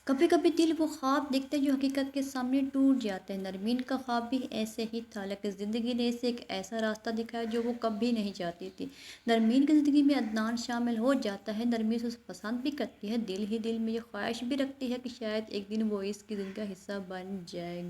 कभी कभी दिल वो ख्वाब देखता है जो हकीकत के सामने टूट जाता है। नरमीन का ख्वाब भी ऐसे ही था, लेकिन ज़िंदगी ने इसे एक ऐसा रास्ता दिखाया जो वो कभी नहीं चाहती थी। नरमीन की ज़िंदगी में अदनान शामिल हो जाता है। नरमीन उसे पसंद भी करती है, दिल ही दिल में ये ख्वाहिश भी रखती है कि शायद एक दिन वो इसकी ज़िंदगी का हिस्सा बन जाए।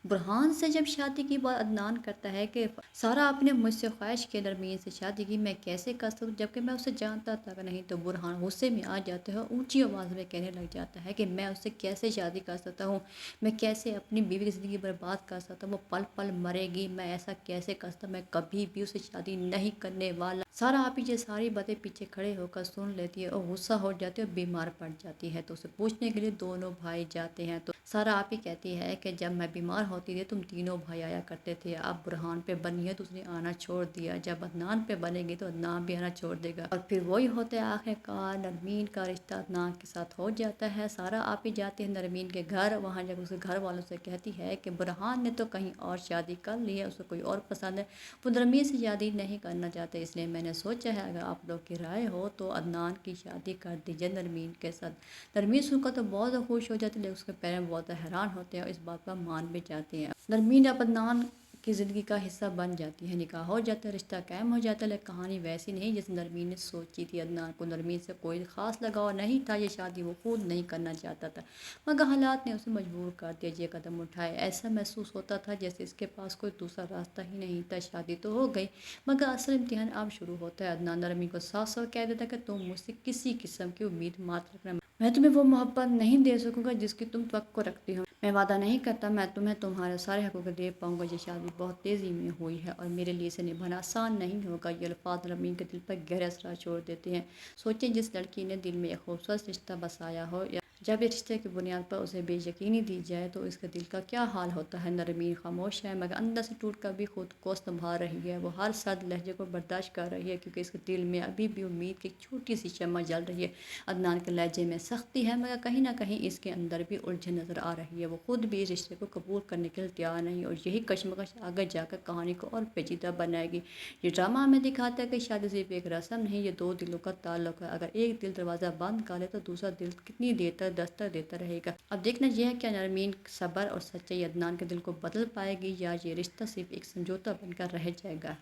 बुरहान से जब शादी की बात अदनान करता है कि सारा आपने मुझसे ख्वाहिश की नरमीन से शादी की, मैं कैसे कर सकूँ जबकि मैं उसे जानता तक नहीं। तो बुरहान गुस्से में आ जाता है, ऊंची आवाज़ में कहने लग जाता है कि मैं उससे कैसे शादी कर सकता हूँ, मैं कैसे अपनी बीवी की ज़िंदगी बर्बाद कर सकता हूँ, वो पल पल मरेगी, मैं ऐसा कैसे कर सकता, मैं कभी भी उसे शादी नहीं करने वाला। सारा आप ही ये सारी बातें पीछे खड़े होकर सुन लेती है और गुस्सा हो जाती है और बीमार पड़ जाती है। तो उसे पूछने के लिए दोनों भाई जाते हैं। तो सारा आप ही कहती है कि जब मैं बीमार होती थी तुम तीनों भाई आया करते थे, अब बुरहान पे बनी है तो उसने आना छोड़ दिया, जब अदनान पे बनेगी तो अदनान भी आना छोड़ देगा। और फिर वही होता है, आखिरकार नरमीन का रिश्ता अदनान के साथ हो जाता है। सारा आप ही जाती है नरमीन के घर, वहाँ जब उसके घर वालों से कहती है कि बुरहान ने तो कहीं और शादी कर ली है, उसे कोई और पसंद है, वो नरमीन से शादी नहीं करना चाहते, इसलिए मैंने सोचा है अगर आप लोग की राय हो तो अदनान की शादी कर दीजिए नरमीन के साथ। नरमीन सुनकर तो बहुत ज़्यादा खुश हो जाती है, लेकिन उसके पेरेंट्स बहुत हैरान होते हैं और इस बात पर मान भी जाते हैं। नरमीन अब अदनान की ज़िंदगी का हिस्सा बन जाती है, निकाह हो जाता है, रिश्ता कायम हो जाता है। लेकिन कहानी वैसी नहीं जैसे नरमीन ने सोची थी। अदनान को नरमीन से कोई ख़ास लगाव नहीं था, ये शादी वो खुद नहीं करना चाहता था, मगर हालात ने उसे मजबूर कर दिया ये कदम उठाए। ऐसा महसूस होता था जैसे इसके पास कोई दूसरा रास्ता ही नहीं था। शादी तो हो गई, मगर असल इम्तिहान अब शुरू होता है। अदनान नरमीन को साफ साफ कह देता कि तुम मुझसे किसी किस्म की उम्मीद मत रखना, मैं तुम्हें वो मोहब्बत नहीं दे सकूंगा जिसकी तुम तवक्को रखती हो। मैं वादा नहीं करता मैं तुम्हें तुम्हारे सारे हकूक़ दे पाऊंगा। ये शादी बहुत तेज़ी में हुई है और मेरे लिए इसे निभाना आसान नहीं होगा। ये अल्फाज नरमीन के दिल पर गहरा असर छोड़ देते हैं। सोचें, जिस लड़की ने दिल में एक खूबसूरत रिश्ता बसाया हो, या जब इस रिश्ते की बुनियाद पर उसे बेयकीनी दी जाए तो इसके दिल का क्या हाल होता है। नरमीन खामोश है, मगर अंदर से टूट कर भी खुद को संभाल रही है। वो हर सर्द लहजे को बर्दाश्त कर रही है, क्योंकि इसके दिल में अभी भी उम्मीद की एक छोटी सी शम्मा जल रही है। अदनान के लहजे में सख्ती है, मगर कहीं ना कहीं इसके अंदर भी उलझन नज़र आ रही है। वो खुद भी इस रिश्ते को कबूल करने के लिए तैयार नहीं, और यही कशमकश आगे जाकर कहानी को और पेचीदा बनाएगी। ये ड्रामा हमें दिखाता है कि शादी सिर्फ एक रस्म नहीं, ये दो दिलों का ताल्लुक है। अगर एक दिल दरवाज़ा बंद कर ले तो दूसरा दिल कितनी देर तक दस्तक देता रहेगा। अब देखना यह है कि नरमीन सब्र और सच्चाई अदनान के दिल को बदल पाएगी, या ये रिश्ता सिर्फ एक समझौता बनकर रह जाएगा।